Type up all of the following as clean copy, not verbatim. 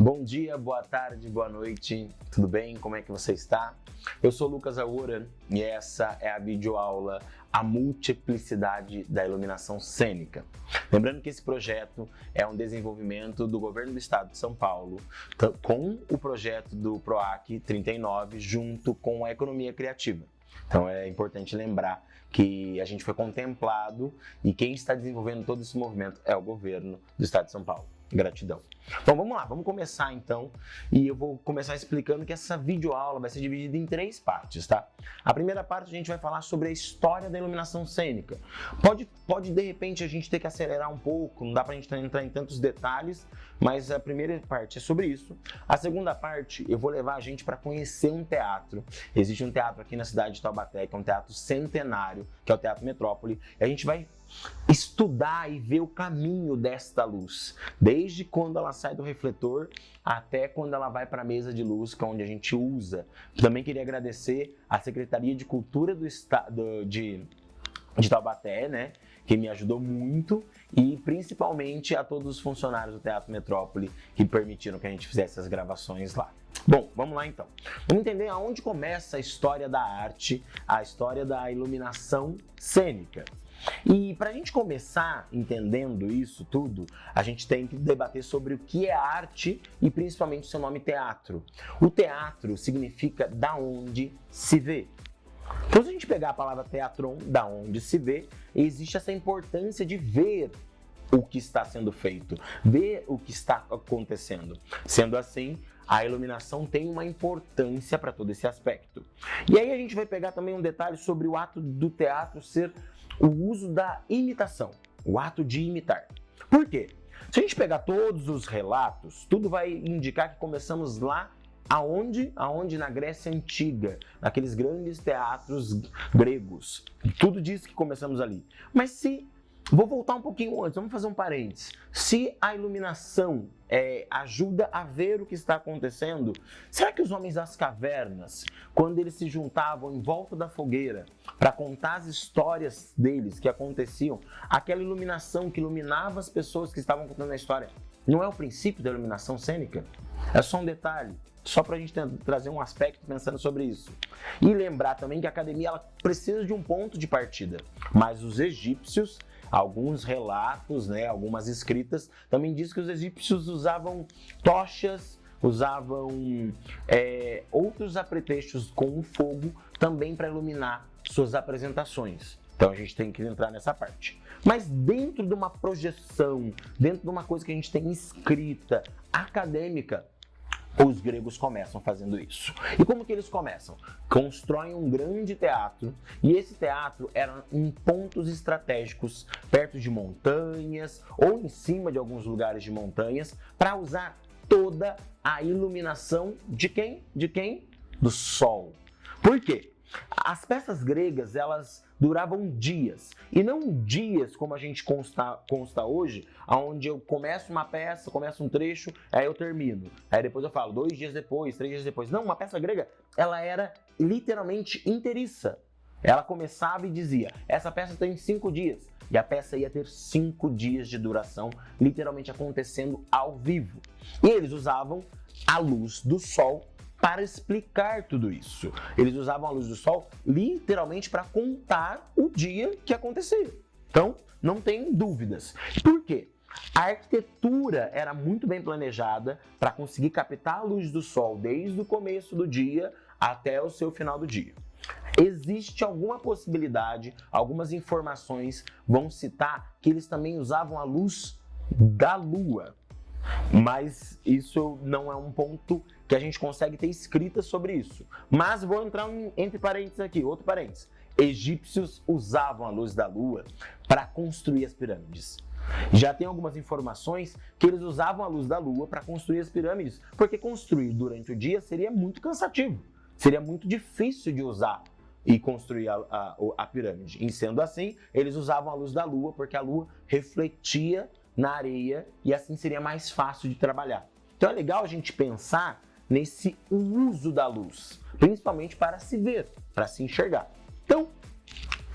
Bom dia, boa tarde, boa noite, tudo bem? Como é que você está? Eu sou Lucas Aura e essa é a videoaula A Multiplicidade da Iluminação Cênica. Lembrando que esse projeto é um desenvolvimento do Governo do Estado de São Paulo com o projeto do PROAC 39 junto com a economia criativa. Então é importante lembrar que a gente foi contemplado e quem está desenvolvendo todo esse movimento é o Governo do Estado de São Paulo. Gratidão. Então vamos lá, vamos começar então, e eu vou começar explicando que essa videoaula vai ser dividida em 3 partes, tá? A primeira parte a gente vai falar sobre a história da iluminação cênica. Pode de repente a gente ter que acelerar um pouco, não dá pra gente entrar em tantos detalhes, mas a primeira parte é sobre isso. A segunda parte eu vou levar a gente para conhecer um teatro. Existe um teatro aqui na cidade de Taubaté, que é um teatro centenário, que é o Teatro Metrópole, e a gente vai estudar e ver o caminho desta luz, desde quando ela sai do refletor até quando ela vai para a mesa de luz, que é onde a gente usa. Também queria agradecer à Secretaria de Cultura do Estado de Taubaté, né, que me ajudou muito, e principalmente a todos os funcionários do Teatro Metrópole que permitiram que a gente fizesse as gravações lá. Bom, vamos lá então. Vamos entender aonde começa a história da arte, a história da iluminação cênica. E para a gente começar entendendo isso tudo, a gente tem que debater sobre o que é arte e principalmente o seu nome teatro. O teatro significa da onde se vê. Então, se a gente pegar a palavra teatron, da onde se vê, existe essa importância de ver o que está sendo feito, ver o que está acontecendo. Sendo assim, a iluminação tem uma importância para todo esse aspecto. E aí a gente vai pegar também um detalhe sobre o ato do teatro ser o uso da imitação, o ato de imitar. Por quê? Se a gente pegar todos os relatos, tudo vai indicar que começamos lá aonde na Grécia Antiga, naqueles grandes teatros gregos. Tudo diz que começamos ali. Mas vou voltar um pouquinho antes, vamos fazer um parênteses. Se a iluminação ajuda a ver o que está acontecendo, será que os homens das cavernas, quando eles se juntavam em volta da fogueira para contar as histórias deles que aconteciam, aquela iluminação que iluminava as pessoas que estavam contando a história, não é o princípio da iluminação cênica? É só um detalhe, só para a gente trazer um aspecto pensando sobre isso. E lembrar também que a academia ela precisa de um ponto de partida, mas os egípcios, alguns relatos, né, algumas escritas, também diz que os egípcios usavam tochas, usavam outros apetrechos com fogo também para iluminar suas apresentações. Então a gente tem que entrar nessa parte. Mas dentro de uma projeção, dentro de uma coisa que a gente tem escrita, acadêmica, os gregos começam fazendo isso. E como que eles começam? Constroem um grande teatro, e esse teatro era em pontos estratégicos, perto de montanhas ou em cima de alguns lugares de montanhas, para usar toda a iluminação de quem? De quem? Do sol. Por quê? As peças gregas, elas duravam dias, e não dias como a gente consta hoje, onde eu começo uma peça, começo um trecho, aí eu termino. Aí depois eu falo 2 dias depois, 3 dias depois. Não, uma peça grega, ela era literalmente inteiriça. Ela começava e dizia, essa peça tem 5 dias, e a peça ia ter 5 dias de duração, literalmente acontecendo ao vivo. E eles usavam a luz do sol para explicar tudo isso. Eles usavam a luz do sol literalmente para contar o dia que acontecia. Então, não tem dúvidas. Por quê? A arquitetura era muito bem planejada para conseguir captar a luz do sol desde o começo do dia até o seu final do dia. Existe alguma possibilidade, algumas informações vão citar que eles também usavam a luz da lua. Mas isso não é um ponto que a gente consegue ter escrita sobre isso. Mas vou entrar entre parênteses aqui, outro parênteses. Egípcios usavam a luz da lua para construir as pirâmides. Já tem algumas informações que eles usavam a luz da lua para construir as pirâmides, porque construir durante o dia seria muito cansativo, seria muito difícil de usar e construir a pirâmide. E sendo assim, eles usavam a luz da lua porque a lua refletia na areia e assim seria mais fácil de trabalhar. Então é legal a gente pensar nesse uso da luz, principalmente para se ver, para se enxergar. Então,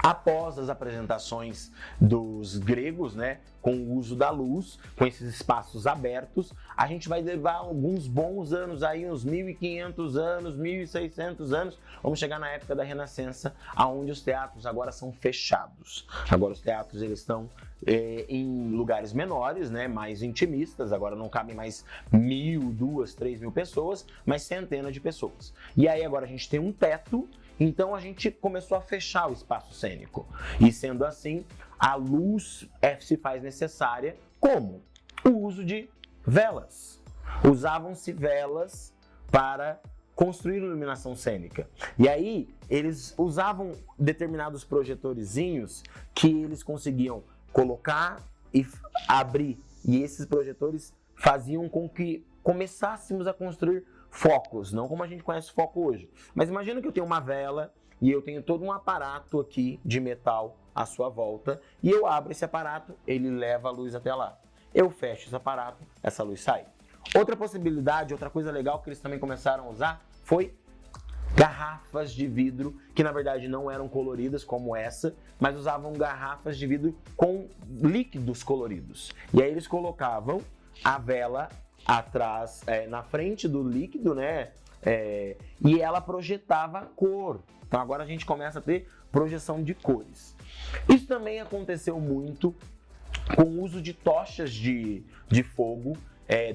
Após as apresentações dos gregos, né, com o uso da luz, com esses espaços abertos, a gente vai levar alguns bons anos aí, uns 1500 anos, 1600 anos, vamos chegar na época da Renascença, onde os teatros agora são fechados. Agora os teatros eles estão em lugares menores, né, mais intimistas, agora não cabem mais 1.000, 2.000, 3.000 pessoas, mas centenas de pessoas. E aí agora a gente tem um teto, então a gente começou a fechar o espaço cênico. E sendo assim, a luz se faz necessária como? O uso de velas. Usavam-se velas para construir iluminação cênica. E aí eles usavam determinados projetorezinhos que eles conseguiam colocar e abrir. E esses projetores faziam com que começássemos a construir focos, não como a gente conhece foco hoje. Mas imagina que eu tenho uma vela e eu tenho todo um aparato aqui de metal à sua volta e eu abro esse aparato, ele leva a luz até lá. Eu fecho esse aparato, essa luz sai. Outra possibilidade, outra coisa legal que eles também começaram a usar foi garrafas de vidro, que na verdade não eram coloridas como essa, mas usavam garrafas de vidro com líquidos coloridos. E aí eles colocavam a vela atrás, na frente do líquido, né? E ela projetava cor. Então agora a gente começa a ter projeção de cores. Isso também aconteceu muito com o uso de tochas de fogo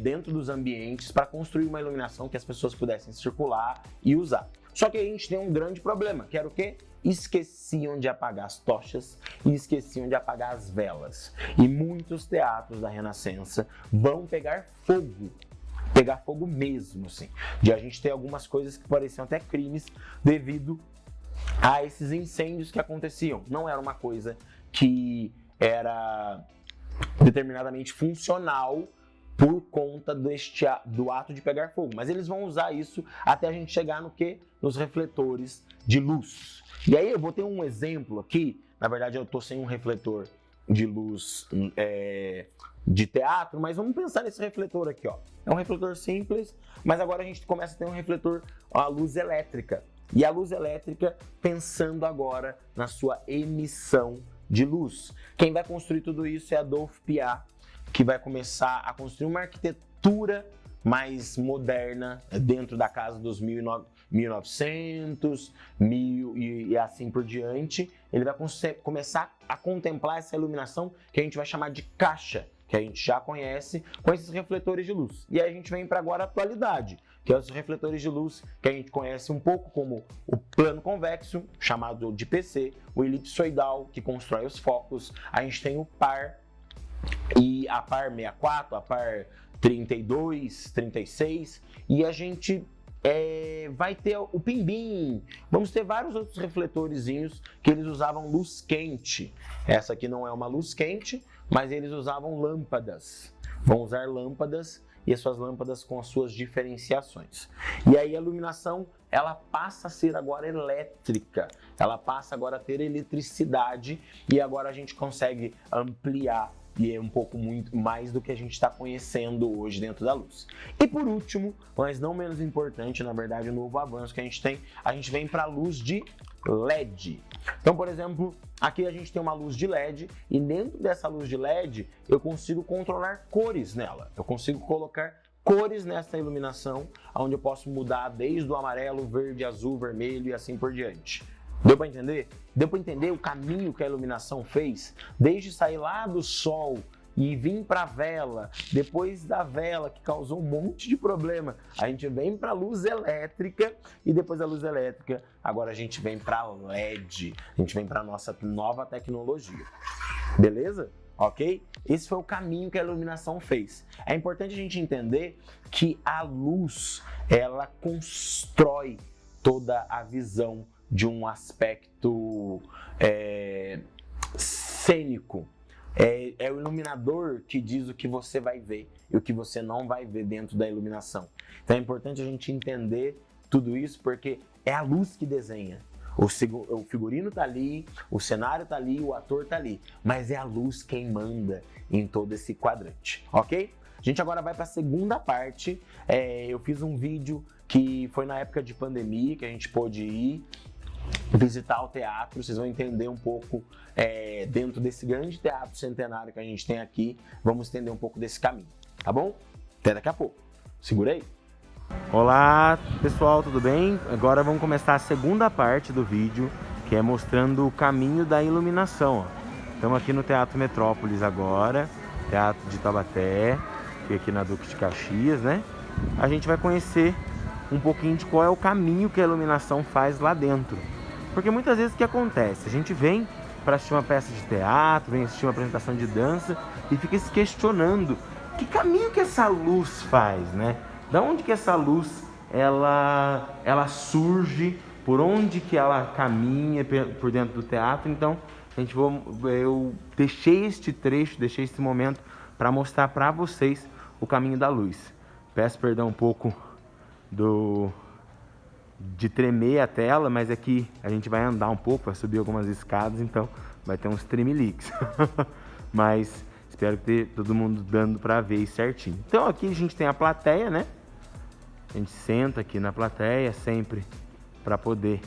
dentro dos ambientes para construir uma iluminação que as pessoas pudessem circular e usar. Só que a gente tem um grande problema, que era o quê? Esqueciam de apagar as tochas e esqueciam de apagar as velas. E muitos teatros da Renascença vão pegar fogo mesmo, assim. De a gente ter algumas coisas que pareciam até crimes devido a esses incêndios que aconteciam. Não era uma coisa que era determinadamente funcional por conta do ato de pegar fogo. Mas eles vão usar isso até a gente chegar no quê? Nos refletores de luz. E aí eu vou ter um exemplo aqui. Na verdade eu estou sem um refletor de luz de teatro, mas vamos pensar nesse refletor aqui, ó. É um refletor simples, mas agora a gente começa a ter um refletor à luz elétrica. E a luz elétrica pensando agora na sua emissão de luz. Quem vai construir tudo isso é Adolphe Piat, que vai começar a construir uma arquitetura mais moderna dentro da casa dos 1900, 1000 e assim por diante. Ele vai começar a contemplar essa iluminação que a gente vai chamar de caixa, que a gente já conhece, com esses refletores de luz. E aí a gente vem para agora a atualidade, que é os refletores de luz que a gente conhece um pouco como o plano convexo, chamado de PC, o elipsoidal, que constrói os focos, a gente tem o par, e a par 64, a par 32, 36, e a gente vai ter o pimbim. Vamos ter vários outros refletorezinhos que eles usavam luz quente. Essa aqui não é uma luz quente, mas eles usavam lâmpadas. Vão usar lâmpadas e as suas lâmpadas com as suas diferenciações. E aí a iluminação, ela passa a ser agora elétrica. Ela passa agora a ter eletricidade e agora a gente consegue ampliar e é um pouco muito mais do que a gente está conhecendo hoje dentro da luz. E por último, mas não menos importante, na verdade, o novo avanço que a gente vem para a luz de LED. Então, por exemplo, aqui a gente tem uma luz de LED e dentro dessa luz de LED eu consigo controlar cores nela. Eu consigo colocar cores nessa iluminação, onde eu posso mudar desde o amarelo, verde, azul, vermelho e assim por diante. Deu para entender? Deu para entender o caminho que a iluminação fez? Desde sair lá do sol e vir para a vela, depois da vela que causou um monte de problema, a gente vem para a luz elétrica e depois da luz elétrica, agora a gente vem para LED, a gente vem para a nossa nova tecnologia. Beleza? Ok? Esse foi o caminho que a iluminação fez. É importante a gente entender que a luz, ela constrói toda a visão de um aspecto cênico. É o iluminador que diz o que você vai ver e o que você não vai ver dentro da iluminação. Então é importante a gente entender tudo isso porque é a luz que desenha. O figurino tá ali, o cenário tá ali, o ator tá ali, mas é a luz quem manda em todo esse quadrante, ok? A gente agora vai para a segunda parte. Eu fiz um vídeo que foi na época de pandemia que a gente pôde ir visitar o teatro, vocês vão entender um pouco dentro desse grande teatro centenário que a gente tem aqui, vamos entender um pouco desse caminho, tá bom? Até daqui a pouco. Segura aí. Olá pessoal, tudo bem? Agora vamos começar a segunda parte do vídeo, que é mostrando o caminho da iluminação. Estamos aqui no Teatro Metrópolis agora, Teatro de Taubaté, que é aqui na Duque de Caxias, né? A gente vai conhecer um pouquinho de qual é o caminho que a iluminação faz lá dentro. Porque muitas vezes o que acontece? A gente vem para assistir uma peça de teatro, vem assistir uma apresentação de dança e fica se questionando que caminho que essa luz faz, né? Da onde que essa luz ela surge, por onde que ela caminha por dentro do teatro. Então, eu deixei este trecho, deixei este momento para mostrar para vocês o caminho da luz. Peço perdão um pouco de tremer a tela, mas aqui a gente vai andar um pouco, vai subir algumas escadas, então vai ter uns tremeliques. Mas espero que todo mundo dando para ver isso certinho. Então aqui a gente tem a plateia, né? A gente senta aqui na plateia sempre para poder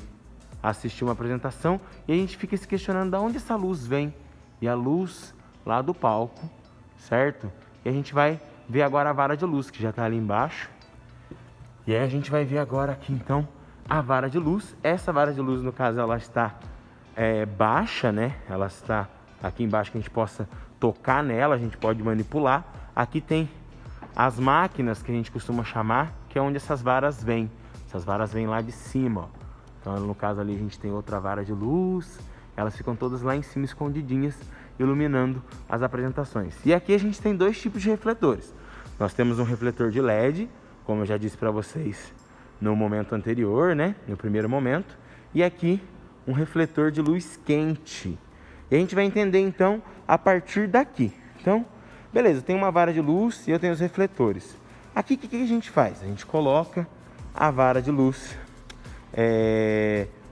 assistir uma apresentação e a gente fica se questionando de onde essa luz vem. E a luz lá do palco, certo? E a gente vai ver agora a vara de luz que já está ali embaixo. E aí a gente vai ver agora aqui então a vara de luz. Essa vara de luz, no caso, ela está baixa, né? Ela está aqui embaixo que a gente possa tocar nela, a gente pode manipular. Aqui tem as máquinas que a gente costuma chamar, que é onde essas varas vêm. Essas varas vêm lá de cima, ó. Então, no caso ali, a gente tem outra vara de luz. Elas ficam todas lá em cima, escondidinhas, iluminando as apresentações. E aqui a gente tem dois tipos de refletores. Nós temos um refletor de LED, como eu já disse para vocês no momento anterior, né? No primeiro momento. E aqui, um refletor de luz quente. E a gente vai entender, então, a partir daqui. Então, beleza, tem uma vara de luz e eu tenho os refletores. Aqui, o que a gente faz? A gente coloca a vara de luz,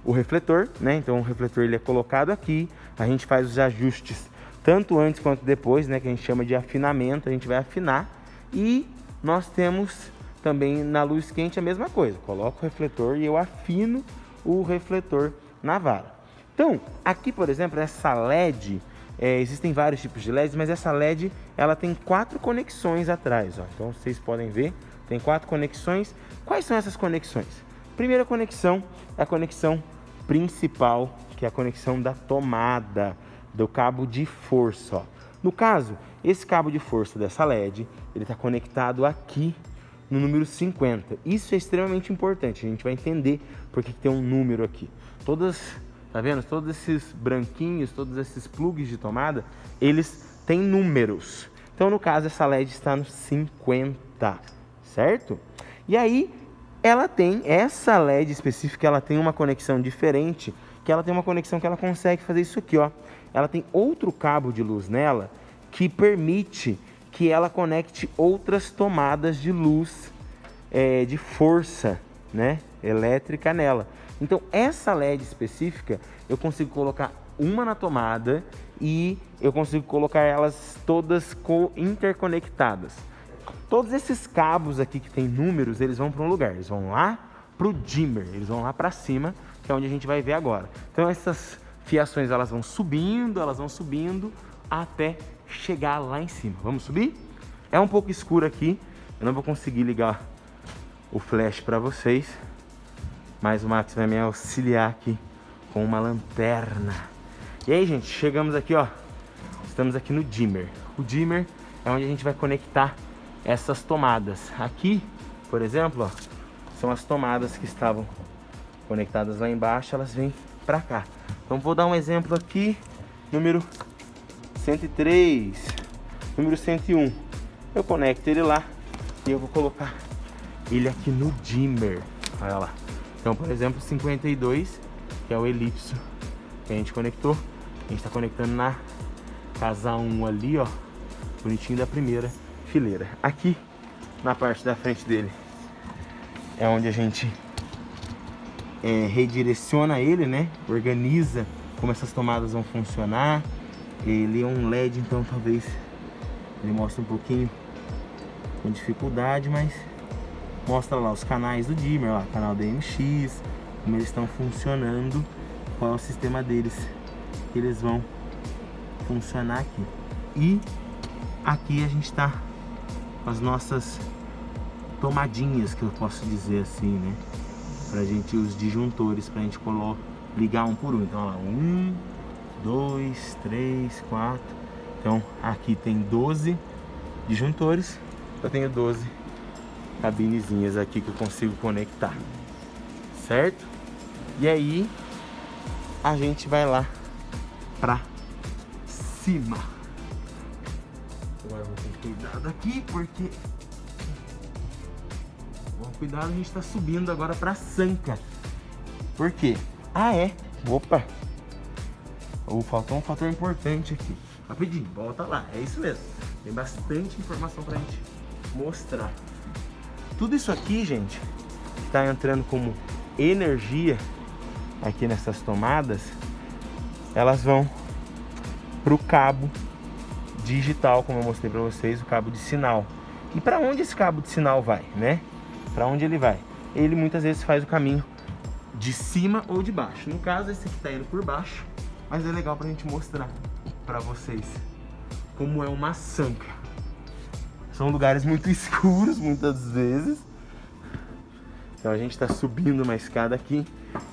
o refletor, né? Então, o refletor ele é colocado aqui. A gente faz os ajustes, tanto antes quanto depois, né? Que a gente chama de afinamento. A gente vai afinar. E nós temos também na luz quente a mesma coisa. Coloco o refletor e eu afino o refletor na vara. Então, aqui, por exemplo, essa LED... existem vários tipos de LEDs, mas essa LED ela tem 4 conexões atrás, ó. Então vocês podem ver, tem 4 conexões. Quais são essas conexões? Primeira conexão é a conexão principal, que é a conexão da tomada, do cabo de força, ó. No caso, esse cabo de força dessa LED, ele está conectado aqui no número 50. Isso é extremamente importante, a gente vai entender por que tem um número aqui. Tá vendo? Todos esses branquinhos, todos esses plugs de tomada, eles têm números. Então, no caso, essa LED está no 50, certo? E aí, essa LED específica, ela tem uma conexão diferente, que ela tem uma conexão que ela consegue fazer isso aqui, ó. Ela tem outro cabo de luz nela, que permite que ela conecte outras tomadas de luz, de força, né, elétrica nela. Então, essa LED específica, eu consigo colocar uma na tomada e eu consigo colocar elas todas interconectadas. Todos esses cabos aqui que tem números, eles vão para um lugar. Eles vão lá para o dimmer, eles vão lá para cima, que é onde a gente vai ver agora. Então, essas fiações, elas vão subindo até chegar lá em cima. Vamos subir? É um pouco escuro aqui, eu não vou conseguir ligar o flash para vocês. Mas o Max vai me auxiliar aqui com uma lanterna. E aí, gente, chegamos aqui, ó. Estamos aqui no dimmer. O dimmer é onde a gente vai conectar essas tomadas. Aqui, por exemplo, ó, são as tomadas que estavam conectadas lá embaixo. Elas vêm pra cá. Então, vou dar um exemplo aqui. Número 103. Número 101. Eu conecto ele lá e eu vou colocar ele aqui no dimmer. Olha lá. Então, por exemplo, 52, que é o elipso que a gente conectou. A gente está conectando na casa 1 ali, ó, bonitinho da primeira fileira. Aqui, na parte da frente dele, é onde a gente redireciona ele, né? Organiza como essas tomadas vão funcionar. Ele é um LED, então talvez ele mostre um pouquinho com dificuldade, mas mostra lá os canais do dimmer, ó, canal DMX, como eles estão funcionando qual é o sistema deles, que eles vão funcionar aqui. E aqui a gente tá com as nossas tomadinhas, que eu posso dizer assim, né? Pra gente, os disjuntores, pra gente ligar um por um. Então, ó lá, 1, 2, 3, 4. Então, aqui tem 12 disjuntores. Eu tenho 12 cabinezinhas aqui que eu consigo conectar, certo? E aí, a gente vai lá pra cima. Agora eu vou ter cuidado aqui, porque... Bom, cuidado, a gente tá subindo agora pra sanca. Por quê? Ah, é. Opa. Faltou um fator importante aqui. Rapidinho, volta lá. É isso mesmo. Tem bastante informação pra gente mostrar. Tudo isso aqui, gente, tá entrando como energia aqui nessas tomadas. Elas vão pro cabo digital, como eu mostrei pra vocês, o cabo de sinal. E para onde esse cabo de sinal vai, né? Para onde ele vai? Ele muitas vezes faz o caminho de cima ou de baixo. No caso, esse aqui tá indo por baixo, mas é legal pra gente mostrar pra vocês como é uma sanca. São lugares muito escuros, muitas vezes. Então a gente tá subindo uma escada aqui.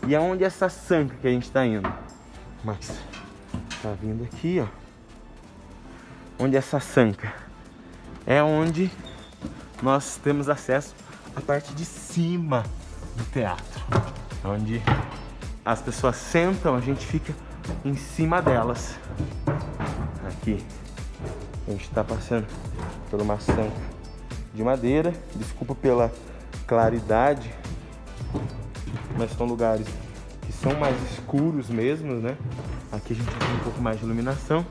E aonde é essa sanca que a gente tá indo? Mas tá vindo aqui, ó. Onde é essa sanca? É onde nós temos acesso à parte de cima do teatro. Onde as pessoas sentam, a gente fica em cima delas. Aqui a gente está passando por uma sanca de madeira. Desculpa pela claridade, mas são lugares que são mais escuros mesmo, né? Aqui a gente tem um pouco mais de iluminação.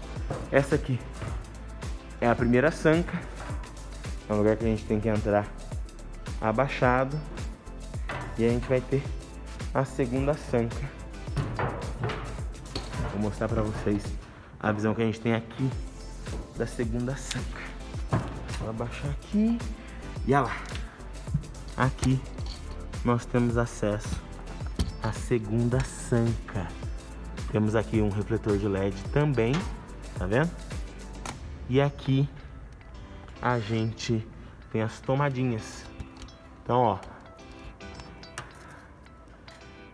Essa aqui é a primeira sanca. É um lugar que a gente tem que entrar abaixado. E a gente vai ter a segunda sanca. Vou mostrar pra vocês a visão que a gente tem aqui da segunda sanca. Vou abaixar aqui. E olha lá. Aqui nós temos acesso à segunda sanca. Temos aqui um refletor de LED também, tá vendo? E aqui a gente tem as tomadinhas. Então, ó,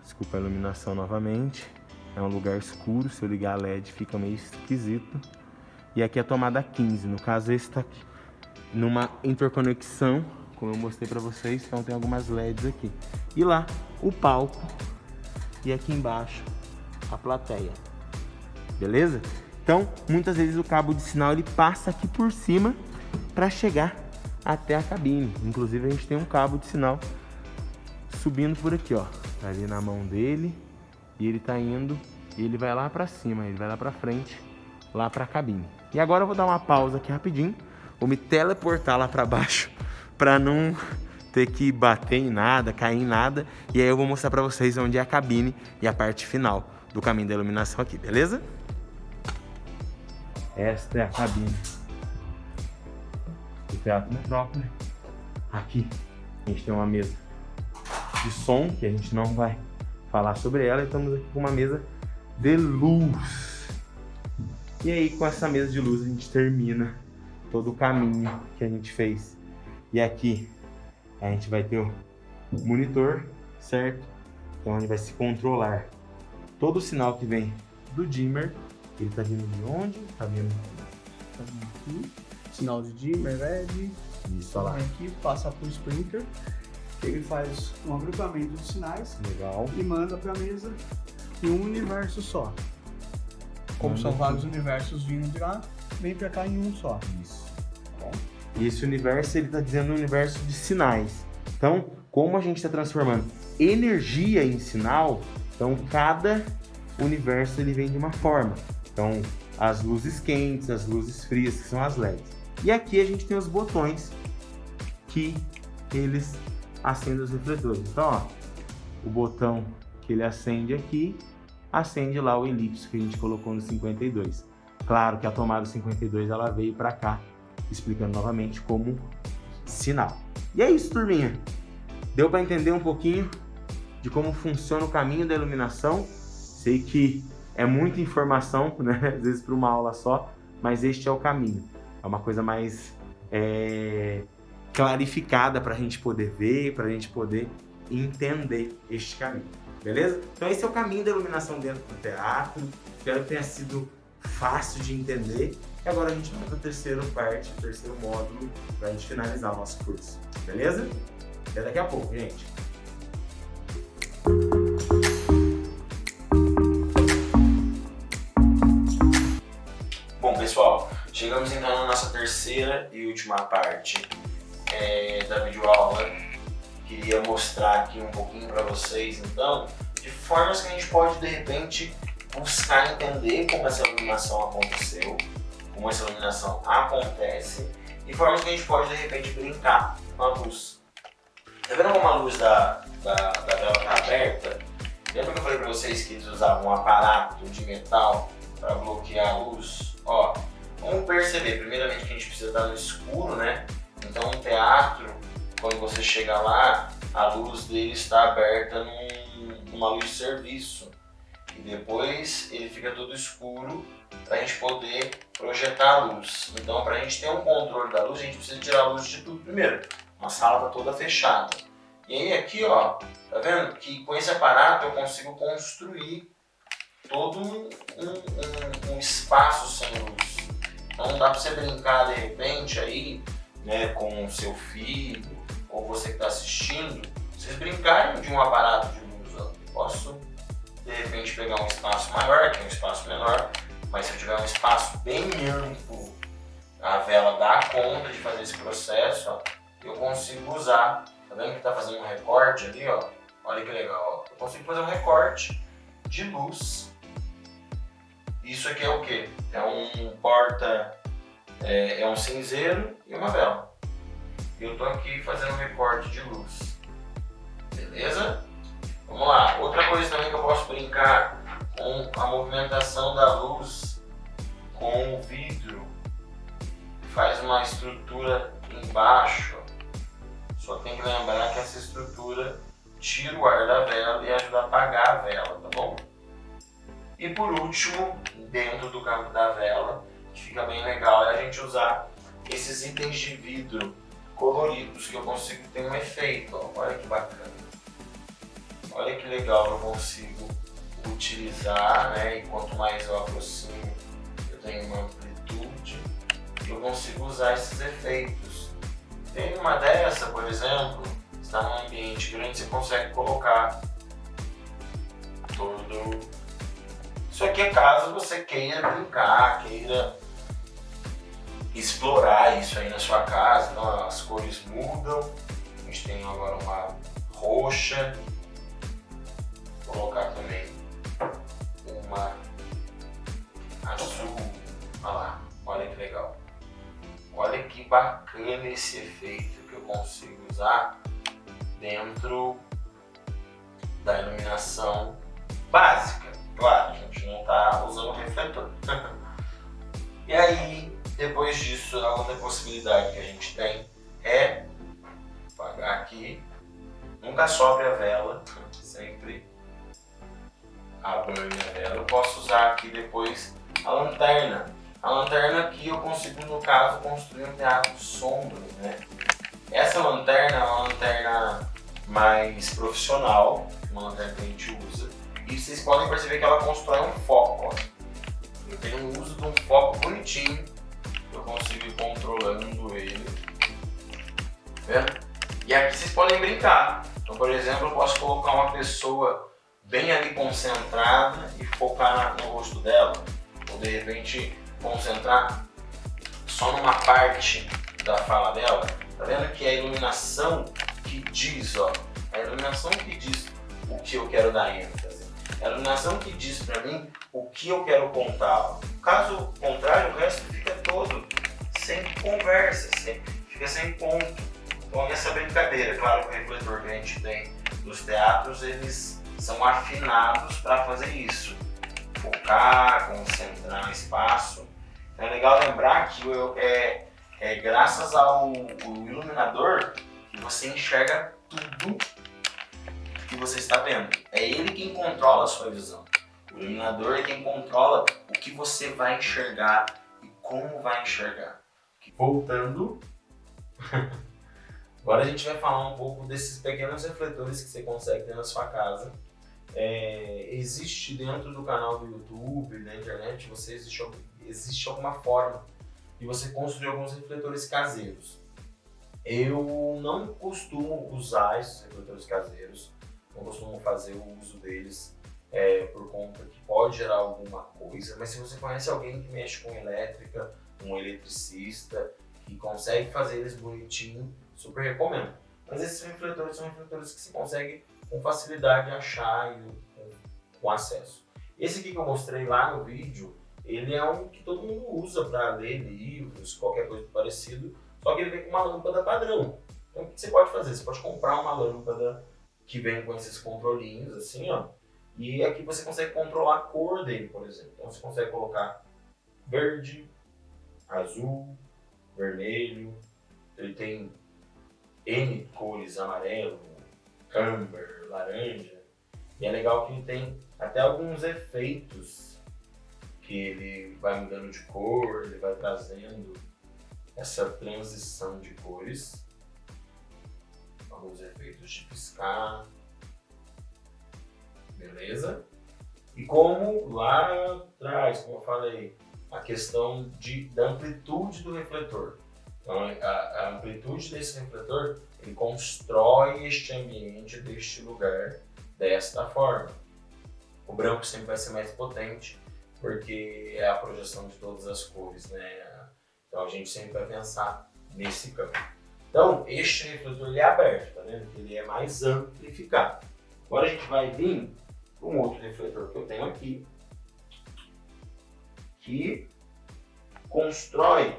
desculpa a iluminação novamente. É um lugar escuro, se eu ligar a LED fica meio esquisito. E aqui é a tomada 15, no caso esse tá aqui numa interconexão, como eu mostrei pra vocês, então tem algumas LEDs aqui. E lá, o palco, e aqui embaixo, a plateia. Beleza? Então, muitas vezes o cabo de sinal ele passa aqui por cima para chegar até a cabine. Inclusive a gente tem um cabo de sinal subindo por aqui, ó. Tá ali na mão dele e ele tá indo e ele vai lá para cima, ele vai lá para frente, lá para a cabine. E agora eu vou dar uma pausa aqui rapidinho, vou me teleportar lá para baixo para não ter que bater em nada, cair em nada. E aí eu vou mostrar para vocês onde é a cabine e a parte final do caminho da iluminação aqui, beleza? Esta é a cabine do Teatro Metrópole. Aqui a gente tem uma mesa de som, que a gente não vai falar sobre ela. E estamos aqui com uma mesa de luz. E aí com essa mesa de luz a gente termina todo o caminho que a gente fez. E aqui a gente vai ter o monitor, certo? Então a gente vai se controlar todo o sinal que vem do dimmer. Ele tá vindo de onde? Tá vindo aqui. Sinal de dimmer, LED. Isso, olha lá. Aqui passa pro sprinkler. Ele faz um agrupamento de sinais. Legal. E manda pra mesa em um universo só. Como são vários universos vindo de lá, vem pra cá em um só. Isso. Bom. E esse universo, ele tá dizendo um universo de sinais. Então, como a gente está transformando energia em sinal, então cada universo ele vem de uma forma. Então, as luzes quentes, as luzes frias, que são as LEDs. E aqui a gente tem os botões que eles acendem os refletores. Então, ó, o botão que ele acende aqui, acende lá o elipse que a gente colocou no 52. Claro que a tomada 52 ela veio para cá, explicando novamente como sinal. E é isso, turminha. Deu para entender um pouquinho de como funciona o caminho da iluminação? Sei que é muita informação, né? Às vezes para uma aula só, mas este é o caminho. É uma coisa mais clarificada para a gente poder ver, para a gente poder entender este caminho, beleza? Então esse é o caminho da iluminação dentro do teatro. Espero que tenha sido fácil de entender. E agora a gente vai para a terceira módulo, para a gente finalizar o nosso curso, beleza? Até daqui a pouco, gente. Bom, pessoal, chegamos então na nossa terceira e última parte da videoaula. Queria mostrar aqui um pouquinho para vocês, então, de formas que a gente pode, de repente, buscar entender como essa iluminação aconteceu, como essa iluminação acontece, e formas que a gente pode, de repente, brincar com a luz. Tá vendo como a luz da vela está aberta? Lembra que eu falei para vocês que eles usavam um aparato de metal para bloquear a luz? Ó, vamos perceber, primeiramente, que a gente precisa estar no escuro, né? Então, no teatro, quando você chega lá, a luz dele está aberta numa luz de serviço. E depois ele fica todo escuro para a gente poder projetar a luz. Então, para a gente ter um controle da luz, a gente precisa tirar a luz de tudo primeiro. A sala está toda fechada. E aí aqui, ó, tá vendo que com esse aparato eu consigo construir todo um espaço sem luz. Então dá para você brincar de repente aí, né, com o seu filho ou você que está assistindo, vocês brincarem de um aparato de luz. Ó. Posso de repente pegar um espaço maior, aqui um espaço menor, mas se eu tiver um espaço bem amplo, a vela dá conta de fazer esse processo, ó, eu consigo usar. Tá vendo que está fazendo um recorte ali, ó? Olha que legal, ó. Eu consigo fazer um recorte de luz. Isso aqui é o quê? É um é um cinzeiro e uma vela. Eu tô aqui fazendo um recorte de luz. Beleza? Vamos lá. Outra coisa também que eu posso brincar com a movimentação da luz com o vidro. Faz uma estrutura embaixo. Só tem que lembrar que essa estrutura tira o ar da vela e ajuda a apagar a vela, tá bom? E por último, dentro do campo da vela, que fica bem legal, é a gente usar esses itens de vidro coloridos, que eu consigo ter um efeito, ó. Olha que bacana. Olha que legal que eu consigo utilizar, né? E quanto mais eu aproximo, eu tenho uma amplitude, eu consigo usar esses efeitos. Tem uma dessa, por exemplo, está num ambiente grande, você consegue colocar todo. Isso aqui é caso você queira brincar, queira explorar isso aí na sua casa. Então as cores mudam. A gente tem agora uma roxa. Vou colocar também uma azul. Olha lá, olha que legal. Olha que bacana esse efeito que eu consigo usar dentro da iluminação básica. Claro, a gente não está usando refletor. E aí, depois disso, a outra possibilidade que a gente tem é apagar aqui. Nunca sobe a vela, sempre abanhe a vela. Eu posso usar aqui depois a lanterna. A lanterna aqui eu consigo, no caso, construir um teatro de sombras, né? Essa lanterna é uma lanterna mais profissional, uma lanterna que a gente usa. E vocês podem perceber que ela constrói um foco, ó. Eu tenho o uso de um foco bonitinho, eu consigo ir controlando ele. Vendo? E aqui vocês podem brincar. Então, por exemplo, eu posso colocar uma pessoa bem ali concentrada e focar no rosto dela. Ou de repente concentrar só numa parte da fala dela. Tá vendo que é a iluminação que diz, ó. A iluminação que diz o que eu quero dar ênfase. É a iluminação que diz pra mim o que eu quero contar. Caso contrário, o resto fica todo sem conversa, fica sem ponto. Então essa brincadeira, claro que o refletor que a gente tem nos teatros, eles são afinados para fazer isso. Focar, concentrar espaço. Então é legal lembrar que é graças ao iluminador que você enxerga tudo que você está vendo. É ele quem controla a sua visão. O iluminador é quem controla o que você vai enxergar e como vai enxergar. Voltando, agora a gente vai falar um pouco desses pequenos refletores que você consegue ter na sua casa. Existe dentro do canal do YouTube, na internet, existe alguma forma de você construir alguns refletores caseiros. Eu não costumo usar esses refletores caseiros, não costumo fazer o uso deles por conta que pode gerar alguma coisa, mas se você conhece alguém que mexe com elétrica, um eletricista, que consegue fazer eles bonitinho, super recomendo. Mas esses refletores são refletores que você consegue com facilidade achar e com acesso. Esse aqui que eu mostrei lá no vídeo, ele é um que todo mundo usa para ler livros, qualquer coisa parecido, só que ele vem com uma lâmpada padrão. Então o que você pode fazer? Você pode comprar uma lâmpada que vem com esses controlinhos assim, ó, e aqui você consegue controlar a cor dele, por exemplo. Então você consegue colocar verde, azul, vermelho, ele tem N cores, amarelo, amber, laranja, e é legal que ele tem até alguns efeitos que ele vai mudando de cor, ele vai trazendo essa transição de cores, alguns efeitos de piscar, beleza? E como lá atrás, como eu falei, a questão da amplitude do refletor. Então, a amplitude desse refletor, ele constrói este ambiente deste lugar desta forma. O branco sempre vai ser mais potente, porque é a projeção de todas as cores, né? Então a gente sempre vai pensar nesse campo. Então, este refletor ele é aberto, tá vendo? Ele é mais amplificado. Agora a gente vai vir para um outro refletor que eu tenho aqui, que constrói,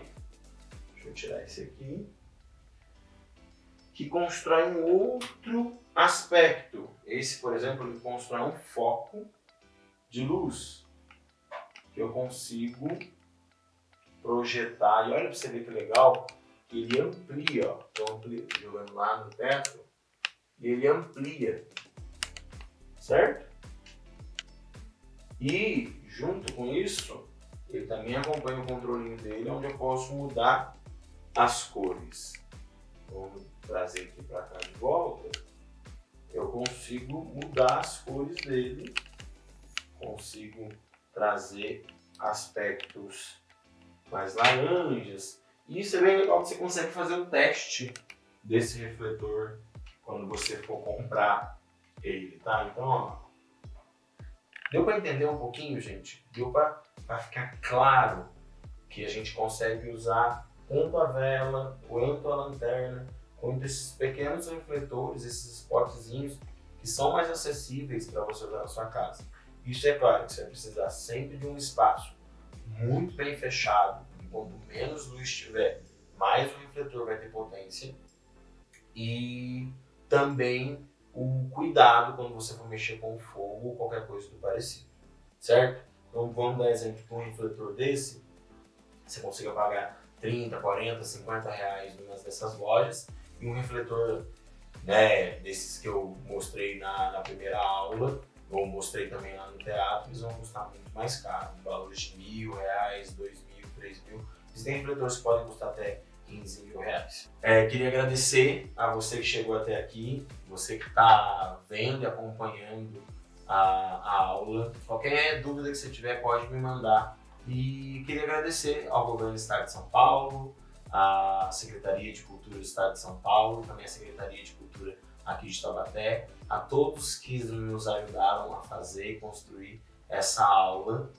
deixa eu tirar esse aqui, que constrói um outro aspecto. Esse, por exemplo, ele constrói um foco de luz que eu consigo projetar. E olha para você ver que legal, que ele amplia, ó. Então, jogando lá no teto, e ele amplia, certo? E junto com isso, ele também acompanha o controlinho dele, onde eu posso mudar as cores. Vamos trazer aqui para cá de volta. Eu consigo mudar as cores dele, consigo trazer aspectos mais laranjas. E isso é bem legal que você consegue fazer o teste desse refletor quando você for comprar ele, tá? Então, ó, deu para entender um pouquinho, gente? Deu para ficar claro que a gente consegue usar tanto a vela, quanto a lanterna, quanto esses pequenos refletores, esses spotzinhos que são mais acessíveis para você usar na sua casa. Isso é claro que você vai precisar sempre de um espaço muito bem fechado, e quanto menos luz tiver, mais o refletor vai ter potência. E também o cuidado quando você for mexer com o fogo ou qualquer coisa do parecido, certo? Então vamos dar exemplo de um refletor desse, você consiga pagar 30, 40, 50 reais numa dessas lojas, e um refletor, né, desses que eu mostrei na primeira aula, eu mostrei também lá no teatro, eles vão custar muito mais caro, valores de R$1.000, R$2.000, R$3.000. Existem refletores que podem custar até R$15.000. Queria agradecer a você que chegou até aqui, você que está vendo e acompanhando a aula. Qualquer dúvida que você tiver pode me mandar. E queria agradecer ao Governo do Estado de São Paulo, à Secretaria de Cultura do Estado de São Paulo, também à Secretaria de Cultura aqui de Taubaté, a todos que nos ajudaram a fazer e construir essa aula.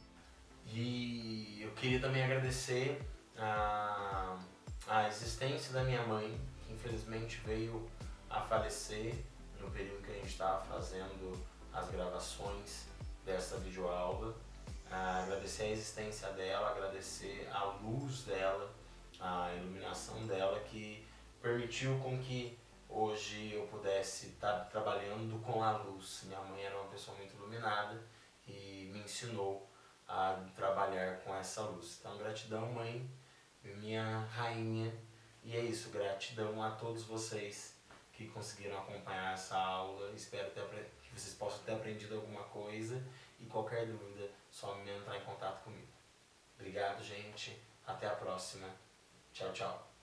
E eu queria também agradecer a existência da minha mãe, que infelizmente veio a falecer no período que a gente estava fazendo as gravações dessa videoaula. Agradecer a existência dela, agradecer a luz dela, a iluminação dela, que permitiu com que hoje eu pudesse estar trabalhando com a luz. Minha mãe era uma pessoa muito iluminada e me ensinou a trabalhar com essa luz. Então, gratidão, mãe, minha rainha. E é isso, gratidão a todos vocês que conseguiram acompanhar essa aula. Espero que vocês possam ter aprendido alguma coisa e qualquer dúvida, só me entrar em contato comigo. Obrigado, gente. Até a próxima. Tchau, tchau.